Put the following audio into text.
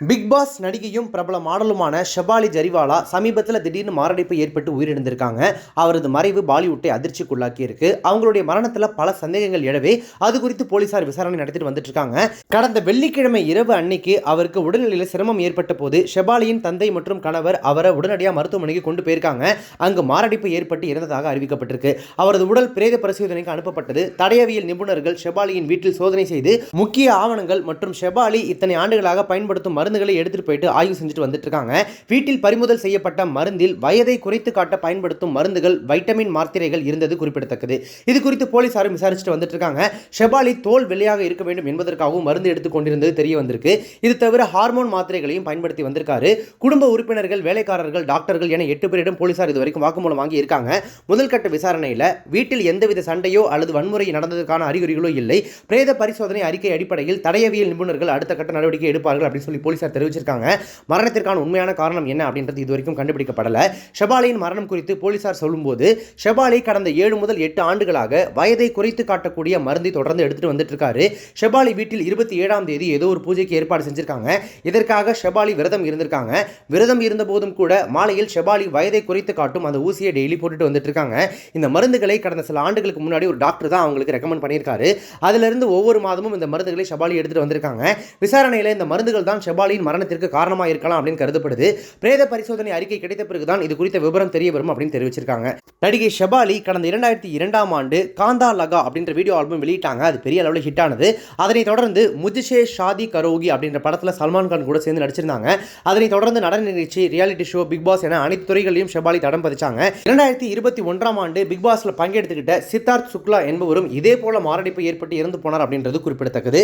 Big pass நடிகையும் பிரபல மாடலுமான ஷபாலி ஜரிவாலா சமீபத்தில் திடீர்னு மாரடைப்பு ஏற்பட்டு உயிரிழந்திருக்காங்க. அவரது மறைவு பாலிவுட்டை அதிர்ச்சிக்குள்ளாக்கி இருக்கு. அவங்களுடைய மரணத்தில் பல சந்தேகங்கள் எழவே அது குறித்து போலீசார் விசாரணை நடத்திட்டு வந்துட்டு இருக்காங்க. கடந்த வெள்ளிக்கிழமை இரவு அன்னைக்கு அவருக்கு உடல்நிலையில் சிரமம் ஏற்பட்ட போது ஷபாலியின் தந்தை மற்றும் கணவர் அவரை உடனடியாக மருத்துவமனைக்கு கொண்டு போயிருக்காங்க. அங்கு மாரடைப்பு ஏற்பட்டு இறந்ததாக அறிவிக்கப்பட்டிருக்கு. அவரது உடல் பிரேத பரிசோதனைக்கு அனுப்பப்பட்டது. தடயவியல் நிபுணர்கள் ஷபாலியின் வீட்டில் சோதனை செய்து முக்கிய ஆவணங்கள் மற்றும் ஷபாலி இத்தனை ஆண்டுகளாக பயன்படுத்தும் மருந்துகளை எடுத்துட்டு போயிட்டு ஆய்வு செஞ்சுட்டு வந்துட்டு இருக்காங்க. வீட்டில் பறிமுதல் செய்யப்பட்ட மருந்தில் வயதை குறைத்து காட்ட பயன்படுத்தும் மருந்துகள், வைட்டமின் மாத்திரைகள் இருந்தது குறிப்பிடத்தக்கது. இது குறித்து போலீசாரும் விசாரிச்சுட்டு வந்துட்டு இருக்காங்க. ஷபாலி தோல் வெள்ளையாக இருக்க வேண்டும் என்பதற்காகவும் மருந்து எடுத்துக் கொண்டிருந்தது தெரிய வந்திருக்கு. இது தவிர ஹார்மோன் மாத்திரைகளையும் பயன்படுத்தி வந்திருக்காரு. குடும்ப உறுப்பினர்கள், வேலைக்காரர்கள், டாக்டர்கள் என 8 பேரிடம் போலீசார் இதுவரைக்கும் வாக்குமூலம் வாங்கி இருக்காங்க. முதல் கட்ட விசாரணையில் வீட்டில் எந்தவித சண்டையோ அல்லது வன்முறை நடந்ததற்கான அறிகுறிகளோ இல்லை. பிரேத பரிசோதனை அறிக்கை அடிப்படையில் தடயவியல் நிபுணர்கள் அடுத்த கட்ட நடவடிக்கை எடுப்பார்கள் அப்படின்னு சொல்லி போலீசார் தெரிவிச்சிருக்காங்க. மரணத்திற்கான உண்மையான காரணம் என்ன அப்படின்றது இதுவரைக்கும் கண்டுபிடிக்கப்படல. ஷபாலியின் மரணம் குறித்து போலீசார் சொல்லும்போது, ஷபாலி கடந்த 7 முதல் 8 ஆண்டுகளாக வயதை குறைத்து காட்டக்கூடிய மருந்தை தொடர்ந்து எடுத்துட்டு வந்துட்டு இருக்காரு. ஷபாலி வீட்டில் 27ஆம் தேதி ஏதோ ஒரு பூஜைக்கு ஏற்பாடு செஞ்சிருக்காங்க. இதற்காக ஷபாலி விரதம் இருந்திருக்காங்க. விரதம் இருந்த போதும் கூட மாலையில் ஷபாலி வயதை குறைத்து காட்டும் அந்த ஊசியை டெய்லி போட்டுட்டு வந்துட்டு இருக்காங்க. இந்த மருந்துகளை கடந்த சில ஆண்டுகளுக்கு முன்னாடி ஒரு டாக்டர் தான் அவங்களுக்கு ரெக்கமெண்ட் பண்ணியிருக்காரு. அதிலிருந்து ஒவ்வொரு மாதமும் இந்த மருந்துகளை ஷபாலி எடுத்துட்டு வந்திருக்காங்க. விசாரணையில் இந்த மருந்துகள் தான் ஷபாலியின் மரணத்திற்கு காரணமாக இருக்கலாம் அப்படின்னு கருதப்படுது. பிரேத பரிசோதனை அறிக்கை கிடைத்த பிறகுதான் இது குறித்த விவரம் தெரிய வரும் அப்படின்னு தெரிவிச்சிருக்காங்க. நடிகை ஷபாலி கடந்த 2002ஆம் ஆண்டு காந்தா லகா அப்படின்ற வீடியோ ஆல்பம் வெளியிட்டாங்க. அது பெரிய அளவில் ஹிட் ஆனது. அதனைத் தொடர்ந்து முஜ்சே ஷாதி கரோகி அப்படின்ற படத்தில் சல்மான் கான் கூட சேர்ந்து நடிச்சிருந்தாங்க. அதனைத் தொடர்ந்து நடன நிகழ்ச்சி, ரியாலிட்டி ஷோ, பிக் பாஸ் என அனைத்து துறைகளிலும் ஷபாலி தடம் பதிச்சாங்க. 2021ஆம் ஆண்டு பிக் பாஸ்ல பங்கெடுத்துக்கிட்ட சித்தார்த் சுக்லா என்பவரும் இதே போல மாரடைப்பு ஏற்பட்டு இறந்து போனார் அப்படின்றது குறிப்பிடத்தக்கது.